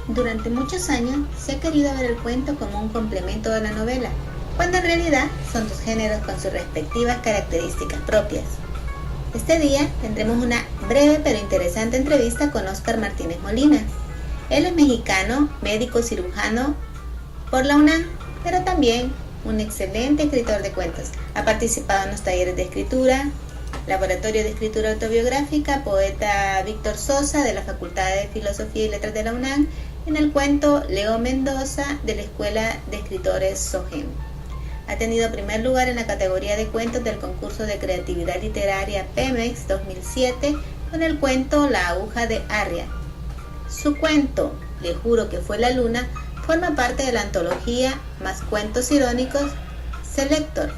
Durante muchos años se ha querido ver el cuento como un complemento de la novela, cuando en realidad son dos géneros con sus respectivas características propias. Este día tendremos una breve pero interesante entrevista con Óscar Martínez Molina. Él es mexicano, médico cirujano por la UNAM, pero también un excelente escritor de cuentos. Ha participado en los talleres de escritura, Laboratorio de Escritura Autobiográfica, Poeta Víctor Sosa de la Facultad de Filosofía y Letras de la UNAM, en el cuento Leo Mendoza de la Escuela de Escritores SOGEM. Ha tenido primer lugar en la categoría de cuentos del concurso de creatividad literaria Pemex 2007 con el cuento La aguja de Arria. Su cuento, Le juro que fue la luna, forma parte de la antología Más cuentos irónicos Selector.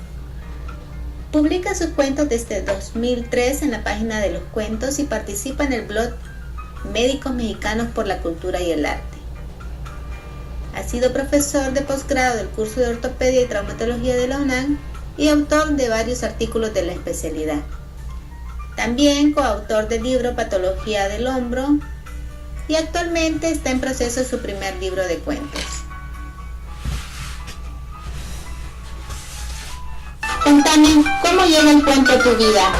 Publica sus cuentos desde 2003 en la página de los cuentos y participa en el blog Médicos Mexicanos por la Cultura y el Arte. Ha sido profesor de posgrado del curso de Ortopedia y Traumatología de la UNAM y autor de varios artículos de la especialidad. También coautor del libro Patología del Hombro y actualmente está en proceso su primer libro de cuentos. Contame, ¿cómo llega el cuento a tu vida?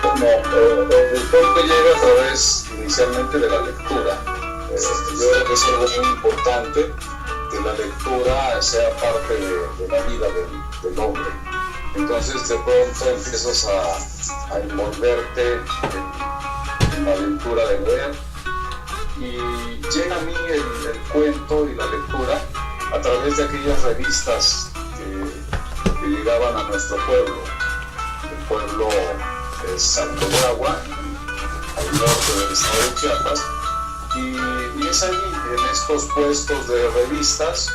Bueno, el cuento llega a través inicialmente de la lectura. Yo creo que es algo muy importante que la lectura sea parte de la vida del hombre. Entonces de pronto empiezas a envolverte en la aventura de leer y llega a mí el cuento y la lectura a través de aquellas revistas que llegaban a nuestro pueblo. El pueblo es Salto de Agua, al norte del estado de Chiapas. Y es ahí, en estos puestos de revistas,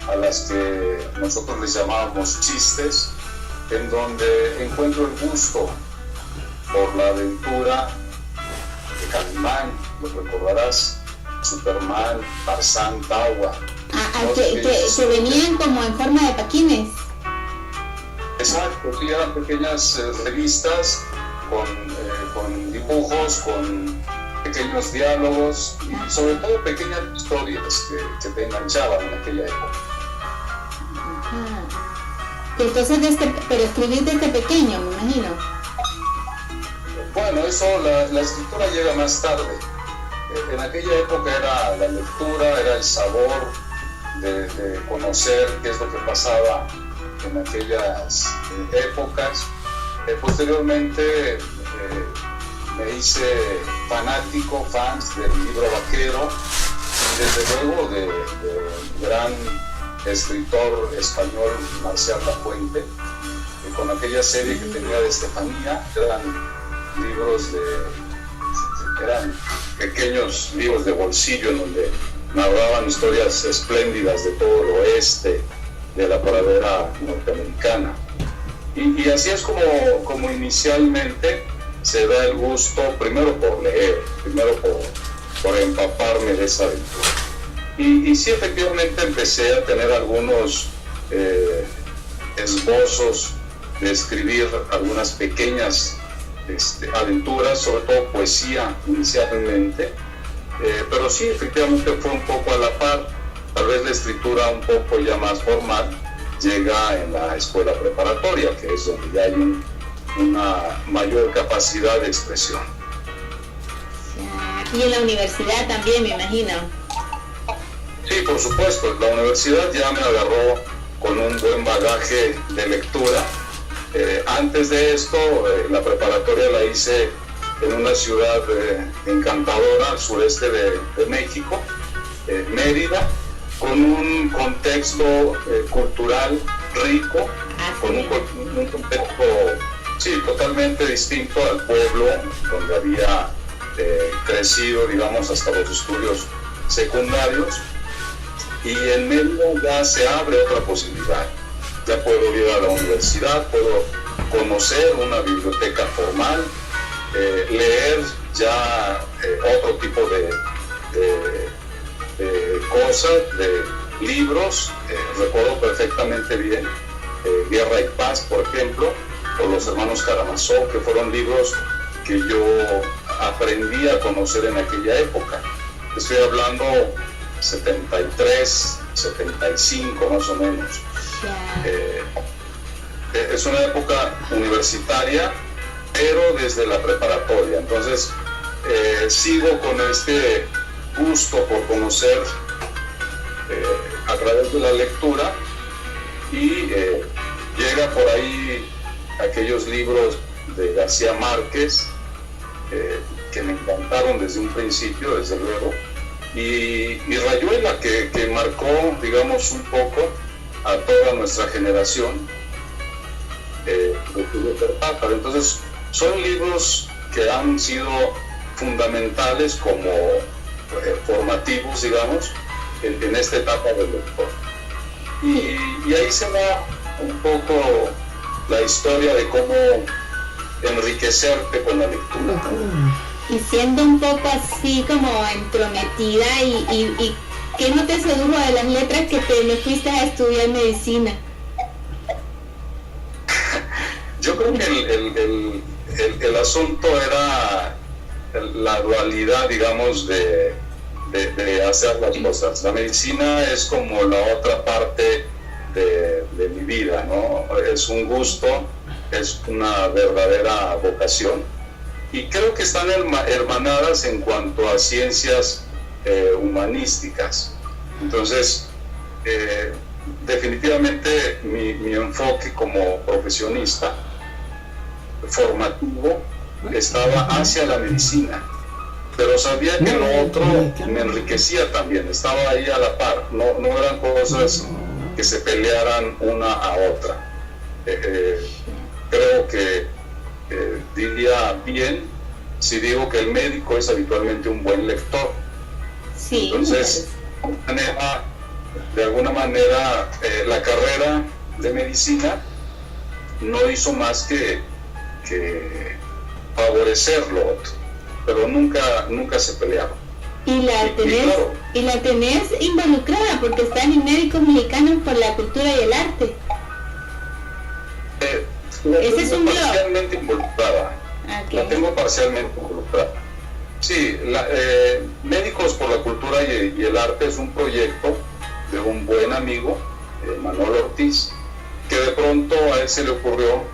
a las que nosotros les llamábamos chistes, en donde encuentro el gusto por la aventura de Calimán, lo recordarás, Superman, Tarzán, Tawa. Que venían como en forma de paquines. Exacto, sí, eran pequeñas revistas con dibujos, con pequeños diálogos y sobre todo pequeñas historias que te enganchaban en aquella época. Entonces, pero escribir desde pequeño, me imagino. Bueno, eso, la escritura llega más tarde. En aquella época era la lectura, era el sabor de conocer qué es lo que pasaba en aquellas épocas. Posteriormente me hice fans del libro vaquero y desde luego de gran escritor español Marcial Lafuente, con aquella serie que tenía de Estefanía. Eran pequeños libros de bolsillo en donde narraban historias espléndidas de todo el oeste, de la pradera norteamericana. Y así es como inicialmente se da el gusto, primero por leer, primero por empaparme de esa aventura. Y sí, efectivamente empecé a tener algunos esbozos de escribir algunas pequeñas aventuras, sobre todo poesía inicialmente, pero sí, efectivamente fue un poco a la par. Tal vez la escritura un poco ya más formal llega en la escuela preparatoria, que es donde ya hay una mayor capacidad de expresión. Y en la universidad también, me imagino. Sí, por supuesto. La universidad ya me agarró con un buen bagaje de lectura. Antes de esto, la preparatoria la hice en una ciudad encantadora al sureste de México, Mérida, con un contexto cultural rico, con un contexto totalmente distinto al pueblo donde había crecido, digamos, hasta los estudios secundarios. Y en Mérida ya se abre otra posibilidad. Ya puedo ir a la universidad, puedo conocer una biblioteca formal, leer ya otro tipo de cosas, de libros. Recuerdo perfectamente bien Guerra y Paz, por ejemplo, por los hermanos Karamazov, que fueron libros que yo aprendí a conocer en aquella época. estoy hablando 73, 75 más o menos. Es una época universitaria, pero desde la preparatoria. Entonces, sigo con este gusto por conocer a través de la lectura, y llega por ahí aquellos libros de García Márquez, que me encantaron desde un principio, desde luego, y Rayuela, que marcó, digamos, un poco a toda nuestra generación, de Julio Cortázar. Entonces, son libros que han sido fundamentales como formativos, digamos, en esta etapa del lector. Y ahí se va un poco la historia de cómo enriquecerte con la lectura. Y siendo un poco así como entrometida, y ¿qué no te sedujo de las letras que te fuiste a estudiar medicina? Yo creo que el asunto era la dualidad, digamos, de hacer las cosas. La medicina es como la otra parte de mi vida, ¿no? Es un gusto, es una verdadera vocación, y creo que están hermanadas en cuanto a ciencias humanísticas. Entonces, definitivamente mi enfoque como profesionista formativo estaba hacia la medicina, pero sabía que lo otro me enriquecía también, estaba ahí a la par, no eran cosas que se pelearan una a otra. Creo que diría bien si digo que el médico es habitualmente un buen lector. Sí. Entonces, de alguna manera, la carrera de medicina no hizo más que favorecer lo otro, pero nunca se peleaba. Y la tenés involucrada porque están en Médicos Mexicanos por la Cultura y el Arte. Ese es un parcialmente involucrada. Okay. La tengo parcialmente involucrada. Sí, Médicos por la Cultura y el Arte es un proyecto de un buen amigo, Manuel Ortiz, que de pronto a él se le ocurrió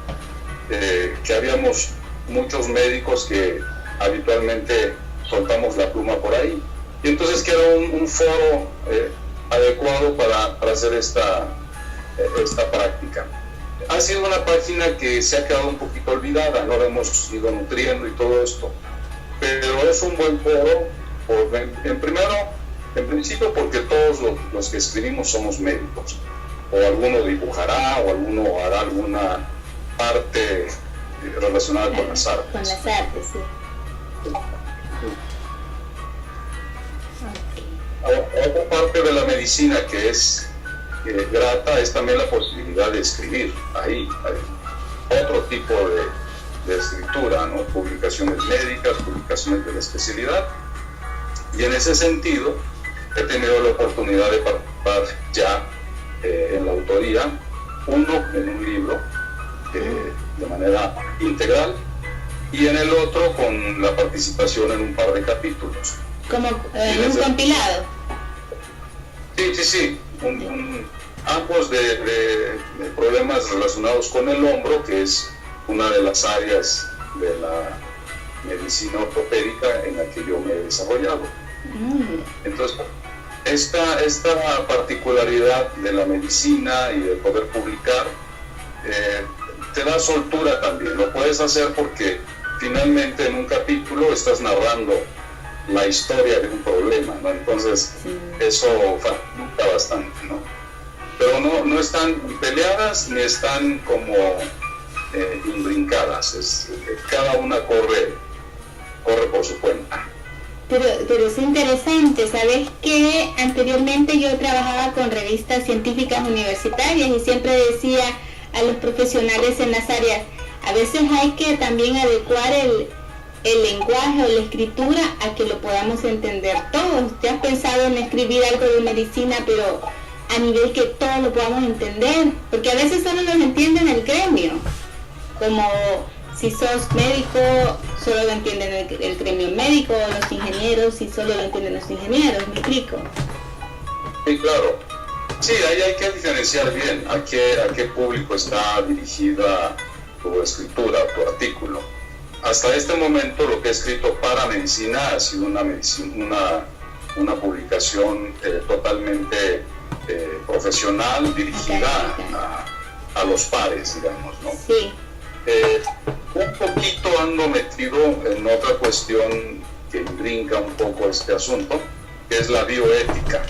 que habíamos muchos médicos que habitualmente soltamos la pluma por ahí, y entonces que era un foro adecuado para hacer esta práctica. Ha sido una página que se ha quedado un poquito olvidada, no la hemos ido nutriendo y todo esto, pero es un buen foro, en principio porque todos los que escribimos somos médicos, o alguno dibujará, o alguno hará alguna parte relacionada con las artes. Con las artes, sí. Otra parte de la medicina que es grata es también la posibilidad de escribir. Ahí hay otro tipo de escritura, ¿no? Publicaciones médicas, publicaciones de la especialidad, y en ese sentido he tenido la oportunidad de participar ya en la autoría, uno en un libro de manera integral, y en el otro con la participación en un par de capítulos. Como un compilado. Sí. Ambos de problemas relacionados con el hombro, que es una de las áreas de la medicina ortopédica en la que yo me he desarrollado. Entonces, esta particularidad de la medicina y de poder publicar te da soltura también. Lo puedes hacer porque finalmente en un capítulo estás narrando la historia de un problema, ¿no? Entonces, eso facilita bastante, ¿no? Pero no están peleadas ni están como imbrincadas. Cada una corre por su cuenta. Pero es interesante, ¿sabes qué? Anteriormente yo trabajaba con revistas científicas universitarias y siempre decía a los profesionales en las áreas, a veces hay que también adecuar el lenguaje o la escritura a que lo podamos entender todos. ¿Te has pensado en escribir algo de medicina, pero a nivel que todos lo podamos entender? Porque a veces solo nos entienden el gremio, como si sos médico, solo lo entienden el gremio médico, los ingenieros, si solo lo entienden los ingenieros, ¿me explico? Sí, claro. Sí, ahí hay que diferenciar bien a qué público está dirigida tu escritura, tu artículo. Hasta este momento lo que he escrito para medicina ha sido una publicación totalmente profesional, dirigida a los pares, digamos, ¿no? Sí. Un poquito ando metido en otra cuestión que brinca un poco este asunto, que es la bioética.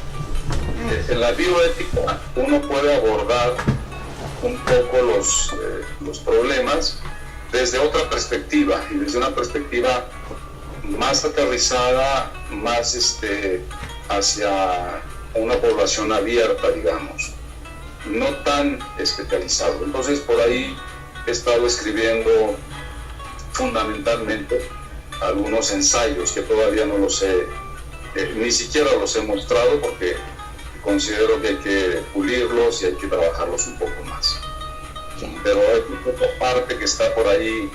En la bioética uno puede abordar un poco los problemas desde otra perspectiva, y desde una perspectiva más aterrizada, más hacia una población abierta, digamos, no tan especializado. Entonces por ahí he estado escribiendo fundamentalmente algunos ensayos que todavía no los he, ni siquiera los he mostrado, porque considero que hay que pulirlos y hay que trabajarlos un poco más. Pero hay otra parte que está por ahí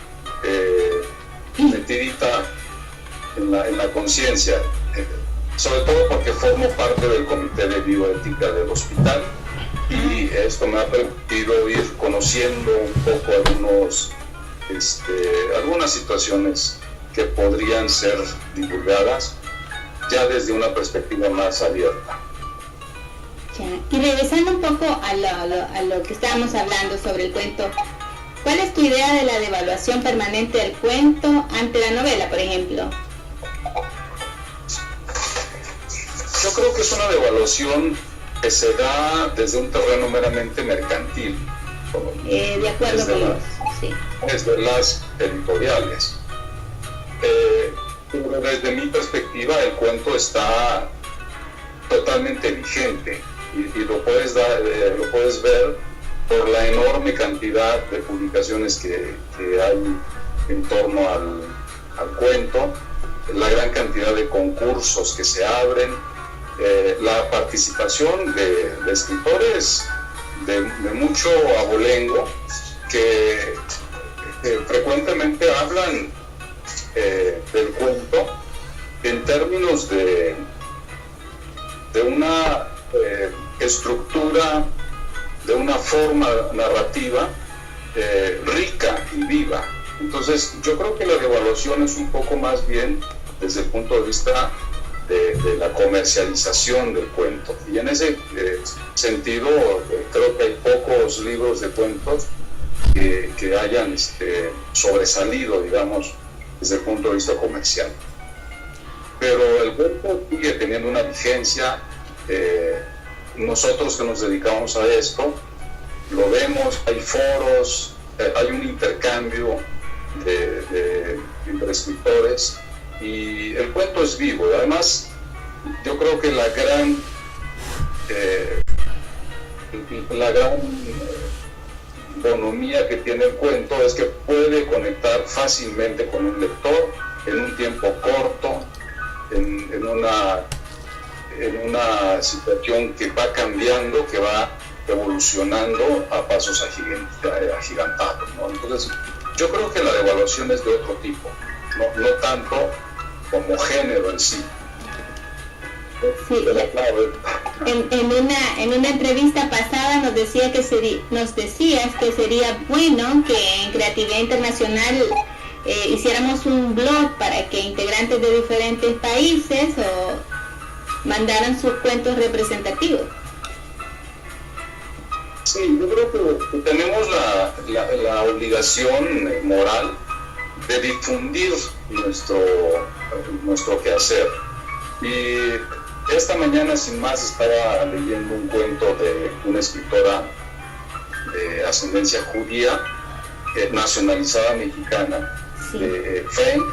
metidita en la conciencia, sobre todo porque formo parte del comité de bioética del hospital, y esto me ha permitido ir conociendo un poco algunas situaciones que podrían ser divulgadas ya desde una perspectiva más abierta. Y regresando un poco a lo que estábamos hablando sobre el cuento, ¿cuál es tu idea de la devaluación permanente del cuento ante la novela, por ejemplo? Yo creo que es una devaluación que se da desde un terreno meramente mercantil. De acuerdo con vos, sí. Desde las editoriales. Desde mi perspectiva, el cuento está totalmente vigente. Y lo puedes ver por la enorme cantidad de publicaciones que hay en torno al cuento, la gran cantidad de concursos que se abren, la participación de escritores de mucho abolengo que frecuentemente hablan del cuento en términos de una estructura, de una forma narrativa rica y viva. Entonces yo creo que la devaluación es un poco más bien desde el punto de vista de la comercialización del cuento, y en ese sentido creo que hay pocos libros de cuentos que hayan sobresalido, digamos, desde el punto de vista comercial. Pero el cuento sigue teniendo una vigencia. Nosotros que nos dedicamos a esto lo vemos, hay foros, hay un intercambio entre escritores, y el cuento es vivo. Además, yo creo que la gran bonomía que tiene el cuento es que puede conectar fácilmente con un lector en un tiempo corto, en una situación que va cambiando, que va evolucionando a pasos agigantados, ¿no? Entonces, yo creo que la devaluación es de otro tipo, no tanto como género en sí. Sí, en una entrevista pasada nos decías que sería bueno que en Creatividad Internacional hiciéramos un blog para que integrantes de diferentes países mandaran sus cuentos representativos. Sí, yo creo que tenemos la obligación moral de difundir nuestro quehacer. Y esta mañana, sin más, estaba leyendo un cuento de una escritora de ascendencia judía, nacionalizada mexicana, sí, Frank,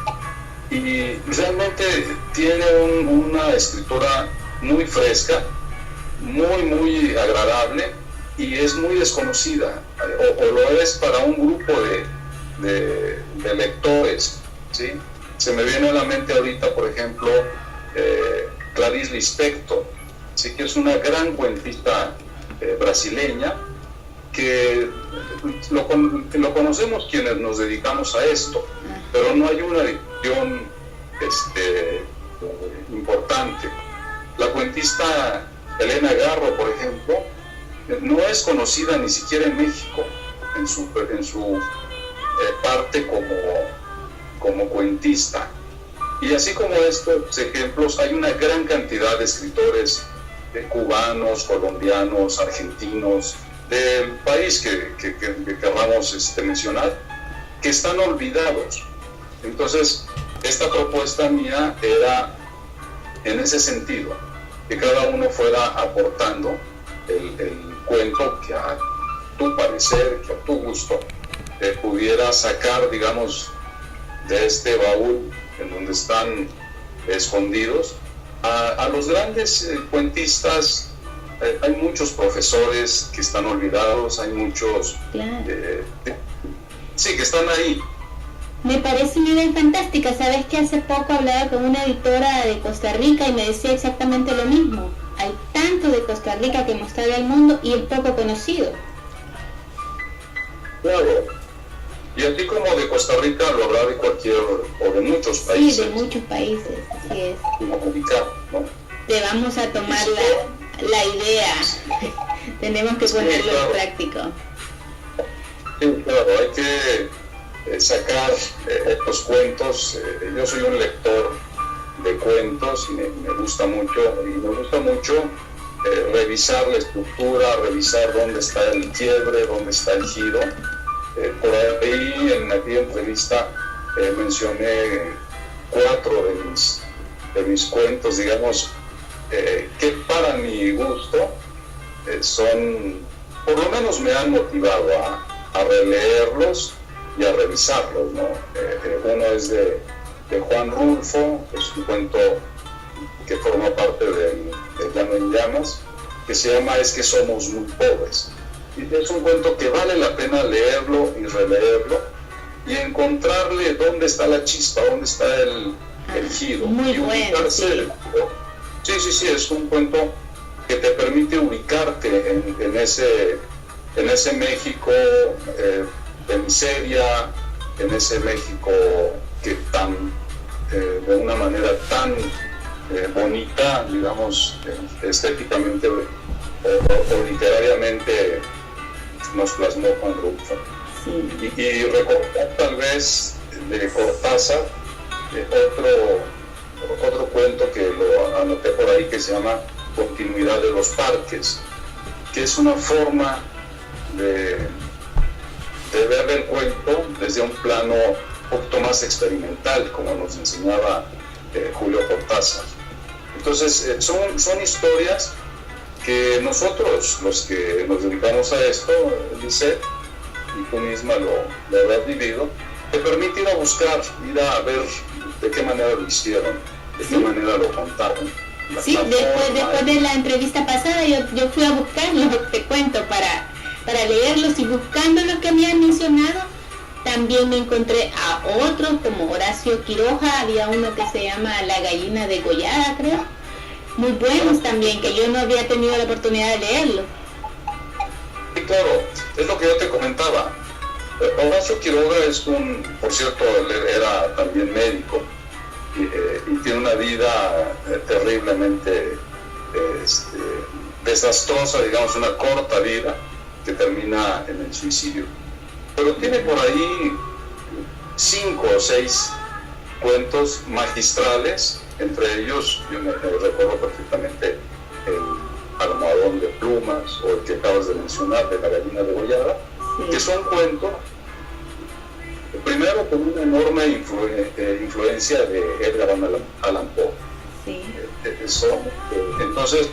y realmente tiene una escritura muy fresca, muy agradable, y es muy desconocida, o lo es para un grupo de lectores, ¿sí? Se me viene a la mente ahorita, por ejemplo, Clarice Lispector, ¿sí? Que es una gran cuentista brasileña, que lo conocemos quienes nos dedicamos a esto, pero no hay una difusión importante. La cuentista Elena Garro, por ejemplo, no es conocida ni siquiera en México en su parte como cuentista. Y así como estos ejemplos, hay una gran cantidad de escritores cubanos, colombianos, argentinos, del país que querramos mencionar, que están olvidados. Entonces, esta propuesta mía era en ese sentido, que cada uno fuera aportando el cuento que a tu parecer, que a tu gusto, pudiera sacar, digamos, de este baúl en donde están escondidos a los grandes cuentistas. Hay muchos profesores que están olvidados, hay muchos claro. Sí, que están ahí. Me parece una idea fantástica. Sabes que hace poco hablaba con una editora de Costa Rica y me decía exactamente lo mismo. Hay tanto de Costa Rica que mostrar al mundo y es poco conocido. Claro. Y así como de Costa Rica lo habrá de cualquier, o de muchos países. Sí, de muchos países, así es. ¿No? Te vamos a tomar la idea. Tenemos que ponerlo en práctico. Sí, claro, hay que sacar estos cuentos. Yo soy un lector de cuentos y me gusta mucho, revisar la estructura, revisar dónde está el quiebre, dónde está el giro. Por ahí en aquella entrevista mencioné 4 de mis cuentos, digamos, que para mi gusto son, por lo menos me han motivado a releerlos y a revisarlos, ¿no? Uno es de Juan Rulfo, es un cuento que forma parte de Llano en Llamas, que se llama Es que somos muy pobres. Y es un cuento que vale la pena leerlo y releerlo y encontrarle dónde está la chispa, dónde está el giro. Muy y bueno, sí. Sí, es un cuento que te permite ubicarte en ese México de miseria, en ese México que de una manera tan bonita, digamos, estéticamente o literariamente nos plasmó Juan Rulfo. Sí. Y recordar tal vez de Cortázar otro cuento que lo anoté por ahí que se llama Continuidad de los Parques, que es una forma de ver el cuento desde un plano un poquito más experimental, como nos enseñaba Julio Cortázar. Entonces son historias que nosotros, los que nos dedicamos a esto, Lisette, y tú misma lo habrás vivido, te permite ir a buscar, ir a ver de qué manera lo hicieron, de qué manera lo contaron. Sí, después de la entrevista pasada yo fui a buscarlos, te cuento, para leerlos, y buscando los que me han mencionado, también me encontré a otros como Horacio Quiroja, había uno que se llama La gallina degollada, creo. Muy buenos también, que yo no había tenido la oportunidad de leerlo. Sí, claro, es lo que yo te comentaba. Horacio Quiroga por cierto, él era también médico y tiene una vida terriblemente desastrosa, digamos, una corta vida que termina en el suicidio. Pero tiene por ahí 5 o 6 cuentos magistrales. Entre ellos, yo me recuerdo perfectamente el Almohadón de Plumas o el que acabas de mencionar, de La gallina degollada, sí, que son cuentos, primero con una enorme influencia de Edgar Allan Poe. Sí. Entonces,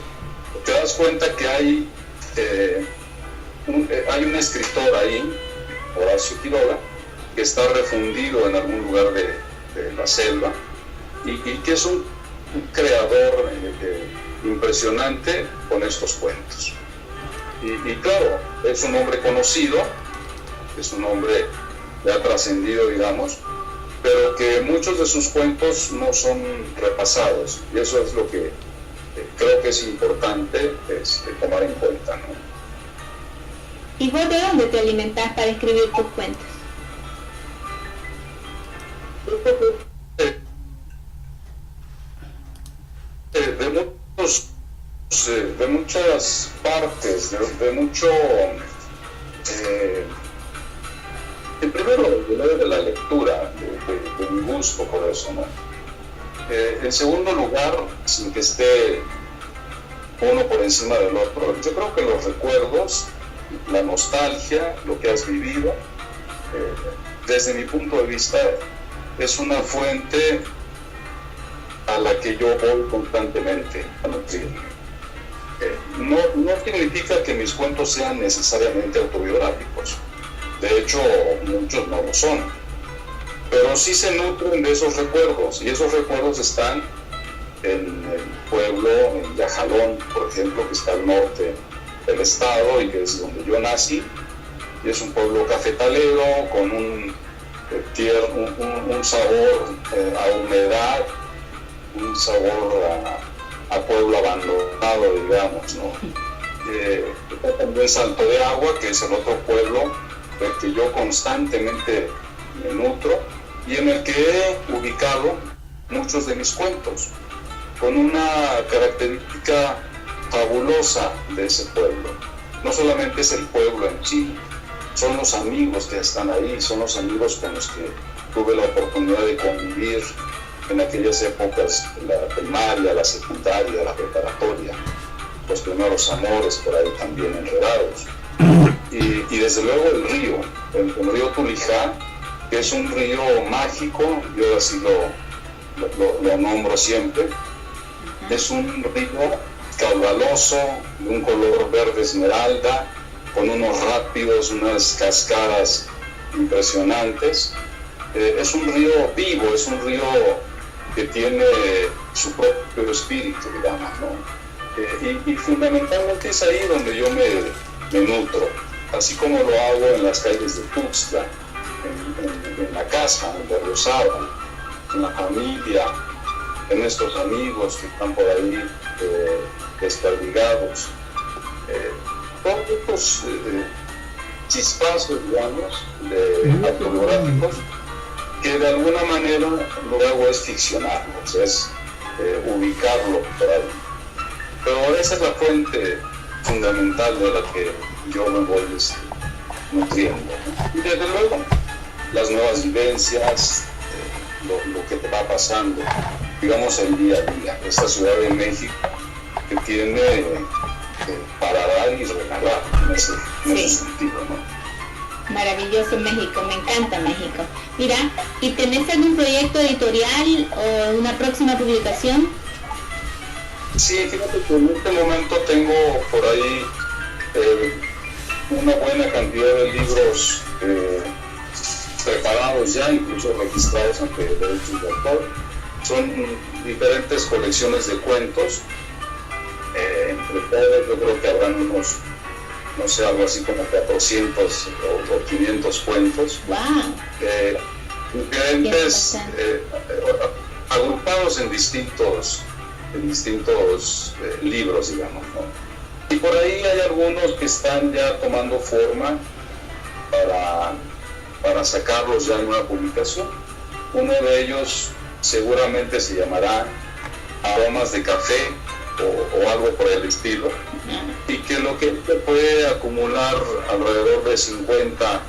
te das cuenta que hay un escritor ahí, Horacio Quiroga, que está refundido en algún lugar de la selva, y que es un creador impresionante con estos cuentos. Y claro, es un hombre conocido, es un hombre ya trascendido, digamos, pero que muchos de sus cuentos no son repasados, y eso es lo que creo que es importante tomar en cuenta, ¿no? ¿Y vos de dónde te alimentás para escribir tus cuentos? De muchas partes, de mucho... en primero lugar de la lectura, de mi gusto por eso, ¿no? En segundo lugar, sin que esté uno por encima del otro, yo creo que los recuerdos, la nostalgia, lo que has vivido, desde mi punto de vista, es una fuente a la que yo voy constantemente a nutrirme. No significa que mis cuentos sean necesariamente autobiográficos. De hecho, muchos no lo son. Pero sí se nutren de esos recuerdos. Y esos recuerdos están en el pueblo, en Yajalón, por ejemplo, que está al norte del estado y que es donde yo nací. Y es un pueblo cafetalero con un sabor a humedad, un sabor a pueblo abandonado, digamos, ¿no? También Salto de Agua, que es el otro pueblo del que yo constantemente me nutro y en el que he ubicado muchos de mis cuentos, con una característica fabulosa de ese pueblo. No solamente es el pueblo en sí, son los amigos que están ahí, son los amigos con los que tuve la oportunidad de convivir en aquellas épocas, la primaria, la secundaria, la preparatoria, los primeros amores por ahí también enredados. Y desde luego el río Tulijá, que es un río mágico, yo así lo nombro siempre. Es un río caudaloso, de un color verde esmeralda, con unos rápidos, unas cascadas impresionantes. Es un río vivo, es un río que tiene su propio espíritu, digamos, ¿no? Y fundamentalmente es ahí donde yo me nutro, así como lo hago en las calles de Tuxtla, en la casa, en Barrio Saba, en la familia, en estos amigos que están por ahí desperdigados. Todos estos chispazos, digamos, autobiográficos, que de alguna manera lo que hago es ficcionarlos, es ubicarlo por ahí. Pero esa es la fuente fundamental de la que yo me voy nutriendo. Y desde luego, las nuevas vivencias, lo que te va pasando, digamos, el día a día. Esta Ciudad de México que tiene para dar y regalar en ese sentido, ¿no? Maravilloso México, me encanta México. Mira, ¿y tenés algún proyecto editorial o una próxima publicación? Sí, fíjate que en este momento tengo por ahí una buena cantidad de libros preparados ya, incluso registrados ante derechos de autor. Son diferentes colecciones de cuentos. Entre todos yo creo que habrán unos, no sé, algo así como 400 o 500 cuentos. ¡Wow! Diferentes, agrupados en distintos libros, digamos, ¿no? Y por ahí hay algunos que están ya tomando forma para sacarlos ya en una publicación. Uno de ellos seguramente se llamará Aromas de Café o algo por el estilo, y que lo que puede acumular alrededor de 50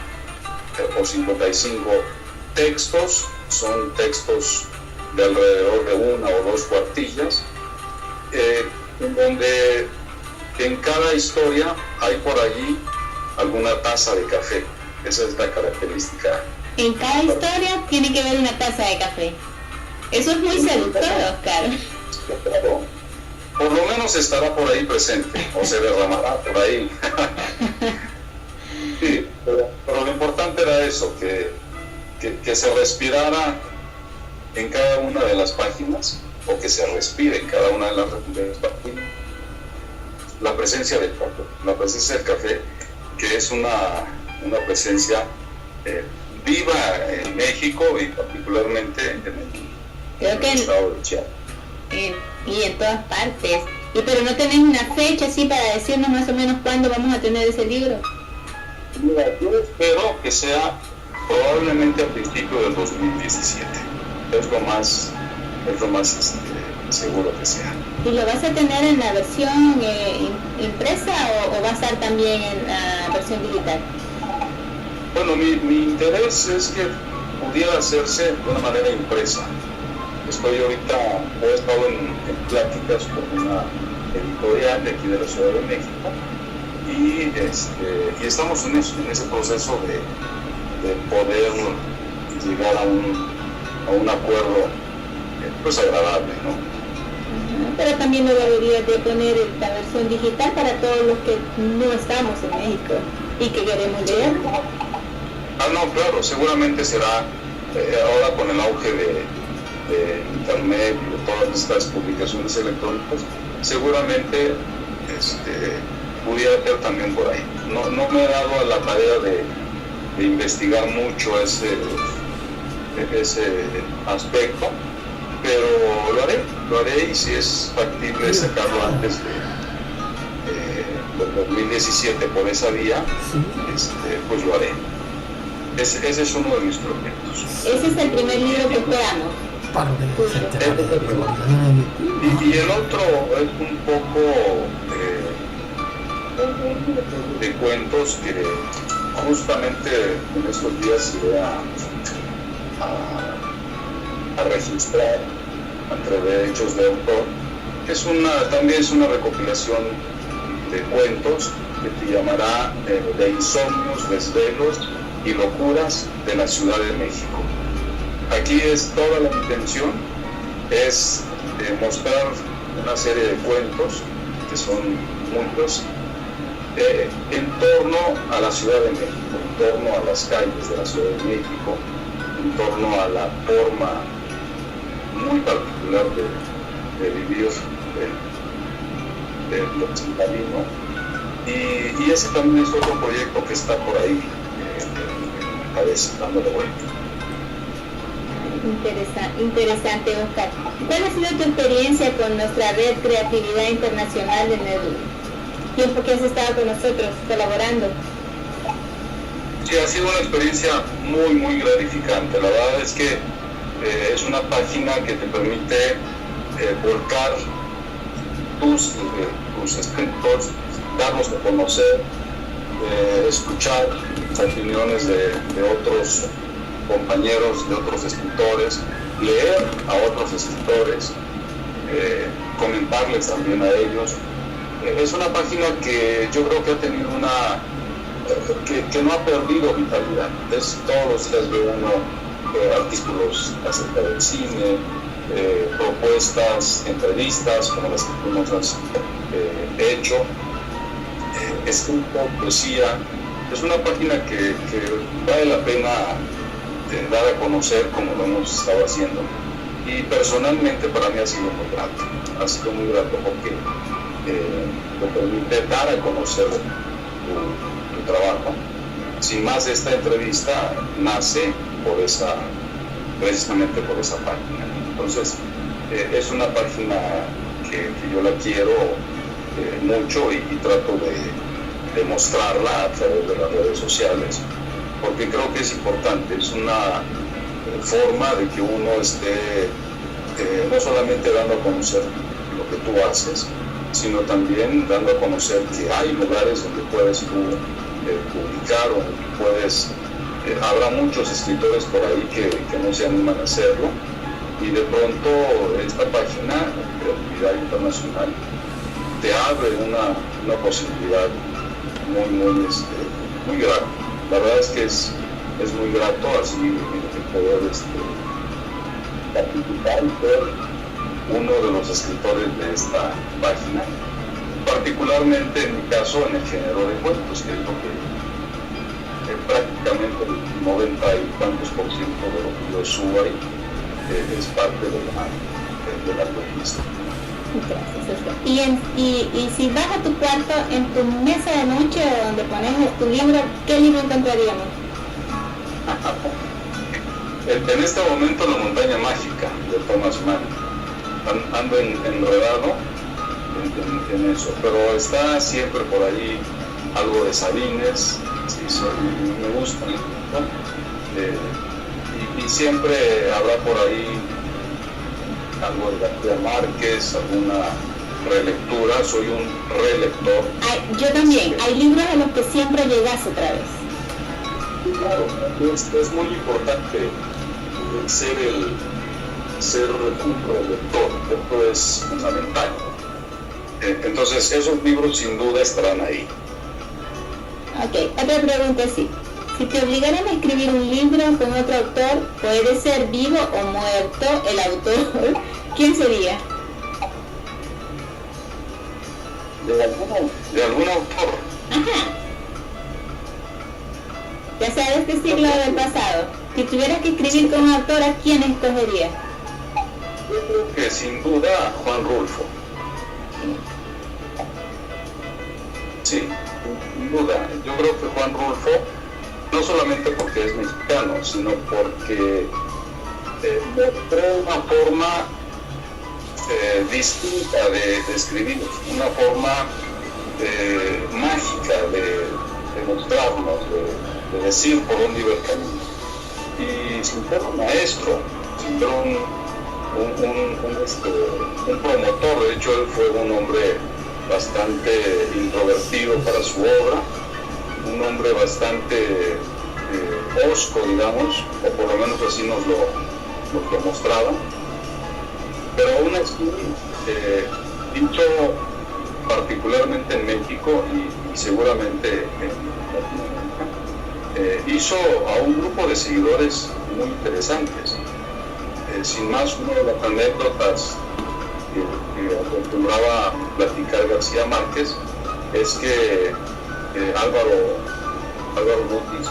o 55 textos, son textos de alrededor de 1 o 2 cuartillas, en donde en cada historia hay por allí alguna taza de café. Esa es la característica. En cada historia tiene que haber una taza de café. Eso es muy seductor, Oscar. Por lo menos estará por ahí presente, o se derramará por ahí. Sí, pero lo importante era eso, que se respirara en cada una de las páginas, o que se respire en cada una de las páginas, la presencia del café, que es una presencia viva en México y particularmente en el estado de Chiapas. Y en todas partes. Pero no tenés una fecha así para decirnos más o menos cuándo vamos a tener ese libro. Mira, yo espero que sea probablemente a principio del 2017. Es lo más seguro que sea. ¿Y lo vas a tener en la versión impresa o va a estar también en la versión digital? Bueno, mi interés es que pudiera hacerse de una manera impresa. He estado en pláticas con una editorial de aquí de la Ciudad de México y estamos en ese proceso de poder llegar a un acuerdo pues agradable, ¿no? Pero también no deberías de poner la versión digital para todos los que no estamos en México y que queremos leer. No, claro, seguramente será ahora con el auge de internet y de todas estas publicaciones electrónicas, seguramente pudiera ser también por ahí. No me he dado a la tarea de investigar mucho ese aspecto, pero lo haré y si es factible sacarlo antes del 2017 por esa vía, pues lo haré. Ese es uno de mis proyectos. Ese es el primer libro que esperamos. Y el otro es un poco de cuentos que justamente en estos días iré a registrar entre derechos de autor. También es una recopilación de cuentos que te llamará de insomnios, desvelos y locuras de la Ciudad de México. Aquí toda la intención es mostrar una serie de cuentos, que son muchos, en torno a la Ciudad de México, en torno a las calles de la Ciudad de México, en torno a la forma muy particular de vivir del occidentalino. Y ese también es otro proyecto que está por ahí en la cabeza, dándole vuelta. Interesante, Oscar. ¿Cuál ha sido tu experiencia con nuestra red Creatividad Internacional en el tiempo que has estado con nosotros colaborando? Sí, ha sido una experiencia muy, muy gratificante. La verdad es que es una página que te permite volcar tus escritos, darlos a conocer, escuchar opiniones de otros compañeros, de otros escritores, leer a otros escritores, comentarles también a ellos. Es una página que yo creo que ha tenido que no ha perdido vitalidad. Todos los días ve uno artículos acerca del cine, propuestas, entrevistas como las que tú nos has hecho, escrito, poesía. Es una página que vale la pena dar a conocer como lo hemos estado haciendo, y personalmente para mí ha sido muy grato porque te permite dar a conocer tu trabajo. Sin más, esta entrevista nace precisamente por esa página. Entonces es una página que yo la quiero mucho y trato de mostrarla a través de las redes sociales, porque creo que es importante. Es una forma de que uno esté no solamente dando a conocer lo que tú haces, sino también dando a conocer que hay lugares donde puedes tú publicar o habrá muchos escritores por ahí que no se animan a hacerlo, y de pronto esta página Creatividad Internacional te abre una posibilidad muy grata. La verdad es que es muy grato así poder participar y ser uno de los escritores de esta página, particularmente en mi caso en el género de cuentos, que es lo que prácticamente el 90 y tantos % de lo que yo subo ahí es parte de la cuentista. Y si vas a tu cuarto, en tu mesa de noche donde pones tu libro, ¿qué libro encontraríamos? En este momento La Montaña Mágica de Thomas Mann. Ando enredado en eso, pero está siempre por ahí algo de Sabines, me gusta, ¿no? Y siempre habrá por ahí algo de García Márquez, alguna relectura. Soy un relector. Yo también. Hay libros a los que siempre llegas otra vez. Claro, es muy importante ser un relector. Esto es fundamental. Entonces esos libros sin duda estarán ahí. Ok, otra pregunta sí. Si te obligaran a escribir un libro con otro autor, puede ser vivo o muerto el autor, ¿quién sería? De algún autor. Ajá. Ya sabes qué siglo del pasado. Si tuvieras que escribir con un autor, ¿a quién escogerías? Yo creo que sin duda Juan Rulfo. Sí, sin duda. Yo creo que Juan Rulfo, no solamente porque es mexicano, sino porque mostró una forma distinta de escribir, una forma mágica de mostrarnos, de decir por dónde iba el camino. Y sin ser un maestro, sin ser un promotor. De hecho, él fue un hombre bastante introvertido para su obra, un hombre bastante hosco, digamos, o por lo menos así nos lo mostraba. Pero aún así, dicho particularmente en México y seguramente en Latinoamérica, hizo a un grupo de seguidores muy interesantes. Sin más, una de las anécdotas que acostumbraba platicar García Márquez es que Álvaro Mutis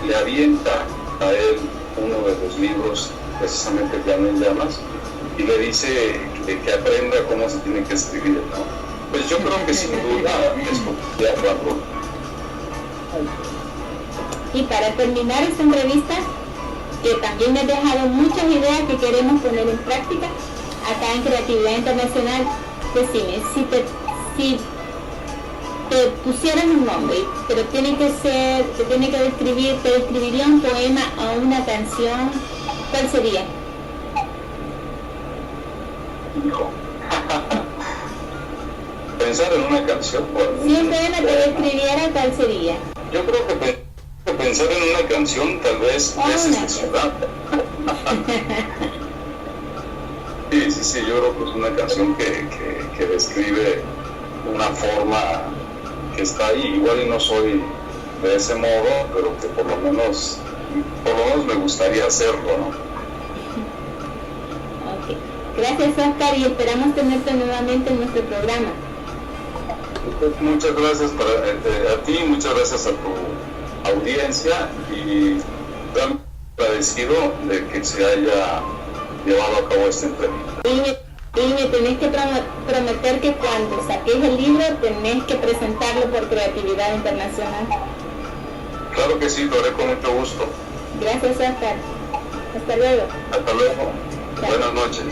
le avienta a él uno de los libros, precisamente Llano en Llamas, y le dice que aprenda cómo se tiene que escribir, ¿no? Pues yo creo que sin duda escogería a Juan Rulfo. Y para terminar esta entrevista, que también me has dejado muchas ideas que queremos poner en práctica acá en Creatividad Internacional, decime, si te pusieran un nombre, pero te tiene que describir, te describiría un poema o una canción, ¿cuál sería? Hijo. Pensar en una canción. Si un poema te describiera, ¿cuál sería? Yo creo que pensar en una canción tal vez es esta ciudad. Sí, yo creo que es una canción que describe una forma que está ahí. Igual y no soy de ese modo, pero que por lo menos me gustaría hacerlo, ¿no? Ok. Gracias, Oscar, y esperamos tenerte nuevamente en nuestro programa. Muchas gracias a ti, muchas gracias a tu audiencia y realmente agradecido de que se haya llevado a cabo esta entrevista. Y me tenés que prometer que cuando saques el libro tenés que presentarlo por Creatividad Internacional. Claro que sí, lo haré con mucho gusto. Gracias, Oscar. Hasta luego. Hasta luego. Buenas noches.